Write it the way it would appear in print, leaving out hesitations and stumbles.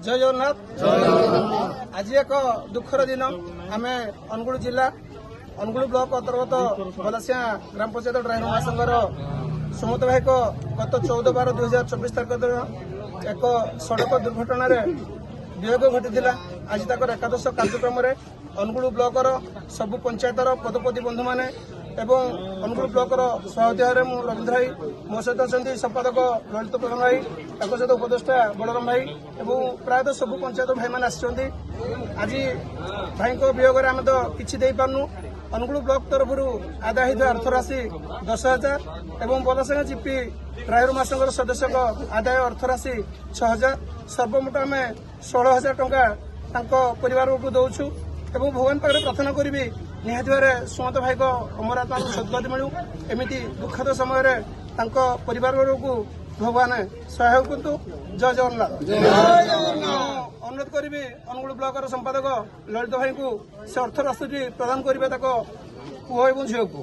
जय जगन्नाथ। आज एक दुखर दिन आम अनुगुल जिला अनुगुल ब्लॉक अंतर्गत बलसिया ग्राम पंचायत ड्राइवर महासंघर सुमत भाई को गत 14/12/2024 तारीख दिन एक सड़क दुर्घटन वियोग घटी। आज तक एकादश कार्यक्रम अनुगुल ब्लॉकर सबु पंचायतर पदपति बंधु मैंने एवं अनुगुल ब्लॉकर सभापति मु रवींद्र भाई मो सहित अच्छा संपादक ललित प्रधान भाई एक सहित उपदेष्टा बलराम भाई एवं प्रायतः सबु पंचायत भाई मैंने आज भाई वियोग आम तो किसी दे पार्नु। अनुगुल ब्लॉक तरफ आदाय होता अर्थ राशि 10,000 एवं बलसिंगा जीपी ड्राइवर महासंघर सदस्य आदाय अर्थ राशि 6,000 सर्वमोट आम 16,000 टंका परिवार को दौचु एवं भगवान पाखे प्रार्थना करी निहाती भाव सुमत भाई को अमर आत्मा को सद्गति मिलू। एमती दुखद समय परिवार को भगवान सहायक करतु। जय जगन्नाथ। अनुरोध करी अनुगुल ब्लॉक संपादक ललित भाई को से अर्थ राशि प्रदान करेंगे पुओ एवं झील को।